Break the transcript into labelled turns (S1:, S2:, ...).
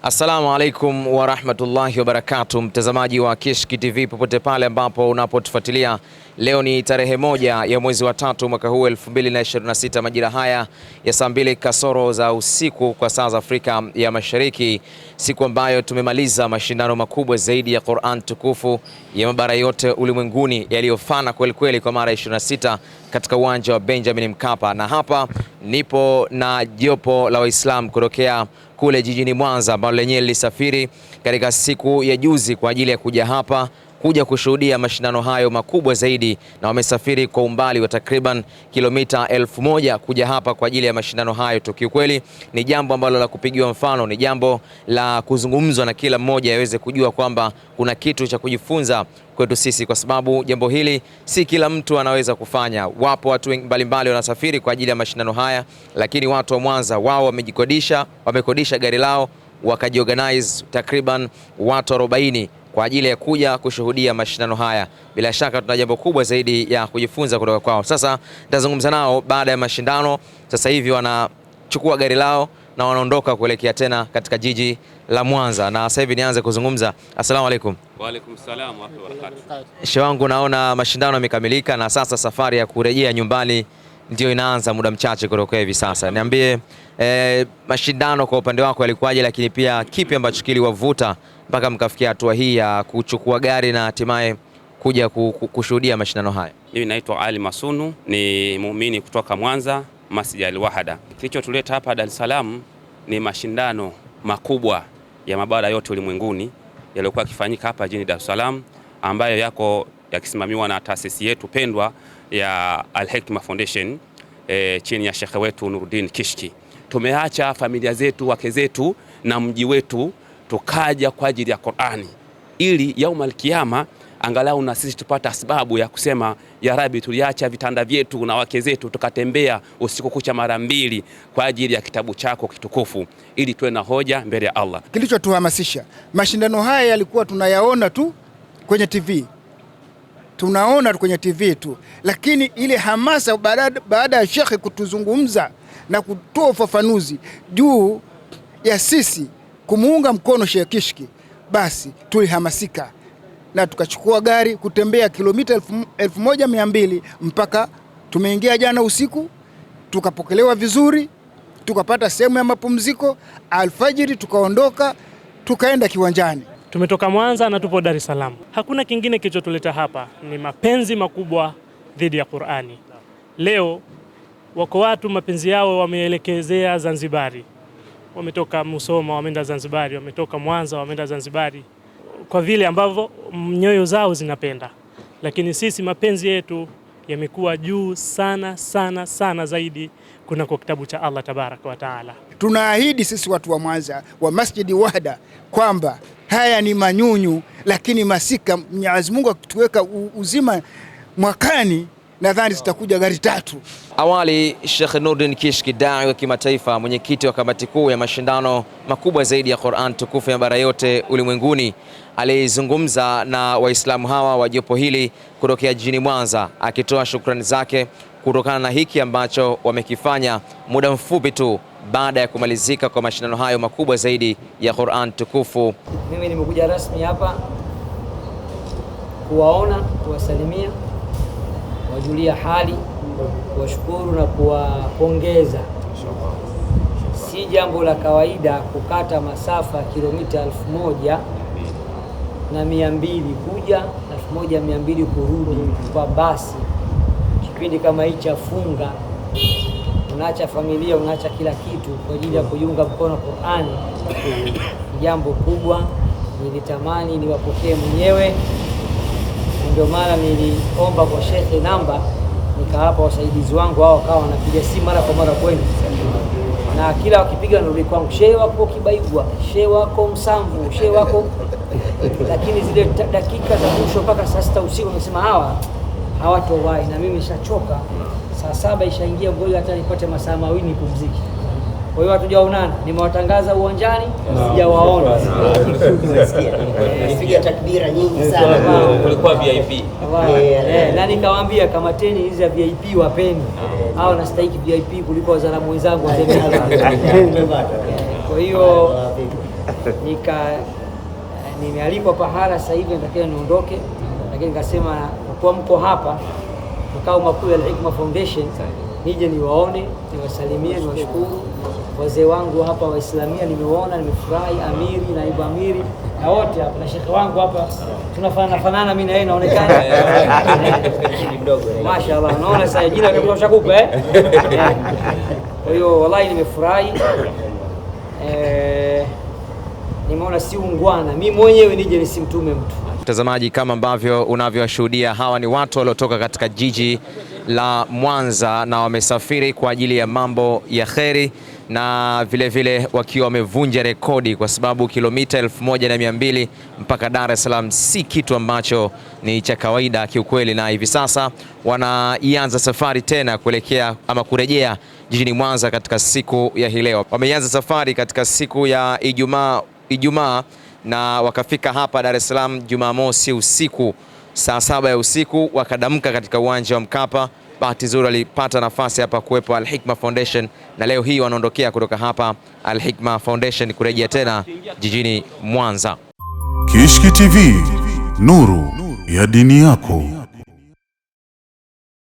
S1: Assalamu alaikum wa rahmatullahi wa barakatuh, mtazamaji wa Kishki TV popote pale ambapo unapotufuatilia. Leo ni tarehe 1 ya mwezi wa 3 mwaka huu 2026, majira haya ya saa 2 kasoro za usiku kwa saa za Afrika ya Mashariki, siku ambayo tumemaliza mashindano makubwa zaidi ya Qur'an tukufu ya mabara yote ulimwenguni yaliyofana kweli kweli kwa mara 26 katika uwanja wa Benjamin Mkapa, na hapa nipo na jopo la Waislamu kutokea kule jijini Mwanza ambalo lenyewe lilisafiri katika siku ya juzi kwa ajili ya kuja hapa kuja kushuhudia mashindano hayo makubwa zaidi, na wamesafiri kwa umbali wa takriban kilomita 1000 kuja hapa kwa ajili ya mashindano hayo. Kiukweli ni jambo ambalo la kupigiwa mfano, ni jambo la kuzungumzwa na kila mmoja aweze kujua kwamba kuna kitu cha kujifunza kwetu sisi, kwa sababu jambo hili si kila mtu anaweza kufanya. Wapo watu mbalimbali wanasafiri kwa ajili ya mashindano haya, lakini watu wa Mwanza wao wamekodisha gari lao wakajiorganize takriban watu 40 kwa ajili ya kuja kushuhudia mashindano haya. Bila shaka tuna jambo kubwa zaidi ya kujifunza kutoka kwao. Sasa nitazungumza nao baada ya mashindano. Sasa hivi wanachukua gari lao na wanaondoka kuelekea tena katika jiji la Mwanza, na sasa hivi nianze kuzungumza. Asalamu alaykum.
S2: Wa alaykum salaam wa barakatuh.
S1: Shehe wangu, naona mashindano yamekamilika na sasa safari ya kurejea nyumbani ndio inaanza muda mchache kutoka hivi sasa. Niambie, mashindano kwa upande wako yalikuwaje, lakini pia kipi ambacho kiliwavuta mpaka mkafikia hatua hii ya kuchukua gari na hatimaye kuja kushuhudia mashindano haya?
S2: Mimi naitwa Ali Masunu, ni muumini kutoka Mwanza, Masjid Al-Wahda. Kilichotuleta hapa Dar es Salaam ni mashindano makubwa ya mabara yote ulimwenguni yaliyokuwa yakifanyika hapa jijini Dar es Salaam, ambayo yako yakisimamiwa na taasisi yetu pendwa ya Al-Hikma Foundation chini ya shekhe wetu Nuruddin Kishki. Tumeacha familia zetu, wake zetu na mji wetu, tukaja kwa ajili ya Qur'ani, ili yaumul kiyama angalau na sisi tupata sababu ya kusema ya Rabbi, tuliacha vitanda vyetu na wake zetu tukatembea usiku kucha mara 2 kwa ajili ya kitabu chako kitukufu, ili tuwe na hoja mbele ya Allah.
S3: Kilichotuhamasisha mashindano haya yalikuwa tunayaona tu kwenye TV, tunaona kwenye TV tu, lakini ile hamasa baada ya shekhe kutuzungumza na kutoa ufafanuzi juu ya sisi kumuunga mkono Sheikh Kishki, basi tulihamasika na tukachukua gari kutembea kilomita 1200 mpaka tumeingia jana usiku, tukapokelewa vizuri, tukapata sehemu ya mapumziko, alfajiri tukaondoka tukaenda kiwanjani.
S4: Tumetoka Mwanza na tupo Dar es Salaam. Hakuna kingine kilichotuleta hapa, ni mapenzi makubwa dhidi ya Qur'ani. Leo wako watu mapenzi yao wameelekezea Zanzibari, wametoka Musoma wameenda Zanzibari, wametoka Mwanza wameenda Zanzibari, kwa vile ambavyo nyoyo zao zinapenda. Lakini sisi mapenzi yetu yamekuwa juu sana sana sana zaidi kunako kitabu cha Allah tabaraka wa taala.
S3: Tunaahidi sisi watu wa Mwanza wa Masjid Wahda kwamba haya ni manyunyu, lakini masika Mwenyezi Mungu akituweka uzima mwakani, nadhani zitakuja gari 3.
S1: Awali Sheikh Nuruddin Kishki, dai wa kimataifa, mwenyekiti wa kamati kuu ya mashindano makubwa zaidi ya Qur'an tukufu ya bara yote ulimwenguni, alizungumza na Waislamu hawa wa jopo hili kutokea jijini Mwanza, akitoa shukrani zake kutokana na hiki ambacho wamekifanya muda mfupi tu baada ya kumalizika kwa mashindano hayo makubwa zaidi ya Qur'an tukufu.
S5: Mimi nimekuja rasmi hapa kuwaona, kuwasalimia, kuwajulia hali, kuwashukuru na kuwapongeza. Si jambo la kawaida kukata masafa ya kilomita 1200 kuja na 1200 kurudi kwa basi. Kipindi kama hichi cha funga, unaacha familia, unaacha kila kitu kwa ajili ya kuiunga mkono Qur'ani, jambo kubwa. Nilitamani niwapokee mwenyewe, ndio maana niliomba kwa shekhe namba, nikawapa wasaidizi wangu, hao wakawa wanapiga simu mara kwa mara kwenu, na kila wakipiga nirudi kwangu, shehe wako Kibaigwa, shehe wako Msamvu, shehe wako. Lakini zile dakika za mwisho mpaka saa 6 usiku nimesema hawatowai, na mimi nishachoka. Saa 7 ishaingia, ngoja hata nipate masaa 2 nipumzike. Kwa hiyo hatujaonana, nimewatangaza uwanjani, sijawaona.
S6: Nipiga takbira nyingi sana.
S2: Kulikuwa VIP.
S5: Na nikawaambia kamateni hizi ya VIP wapeni. Hao nastahili VIP kuliko wazalamu wenzangu wa Zemeni. Kwa hiyo nimealikwa pahala sasa hivi natakiwa niondoke, lakini nikasema kwa mko hapa makao makuu ya Al-Hikma Foundation, nije niwaone, niwasalimie, niwashukuru wazee wangu hapa wa Islamia, nimewaona, nimefurahi. Amiri, naibu amiri na wote hapa na shekhe wangu hapa, tunafanana mimi na yeye, naonekana mashaallah, naona sasa jina kama shakupa Kwa hiyo wallahi nimefurahi, nimeona si ungwana mimi mwenyewe nije nisimtume mtu.
S1: Mtazamaji, kama ambavyo unavyowashuhudia, hawa ni watu waliotoka katika jiji la Mwanza na wamesafiri kwa ajili ya mambo ya kheri, na vile vile wakiwa wamevunja rekodi, kwa sababu kilomita 1200 mpaka Dar es Salaam si kitu ambacho ni cha kawaida kiukweli, na hivi sasa wanaianza safari tena kuelekea ama kurejea jijini Mwanza katika siku ya hii leo. Wameanza safari katika siku ya Ijumaa na wakafika hapa Dar es Salaam Jumamosi usiku saa 7 ya usiku, wakadamka katika uwanja wa Mkapa. Bahati nzuri alipata nafasi hapa kuwepo Al-Hikma Foundation, na leo hii wanaondokea kutoka hapa Al-Hikma Foundation kurejea tena jijini Mwanza.
S6: Kishki TV, nuru ya dini yako.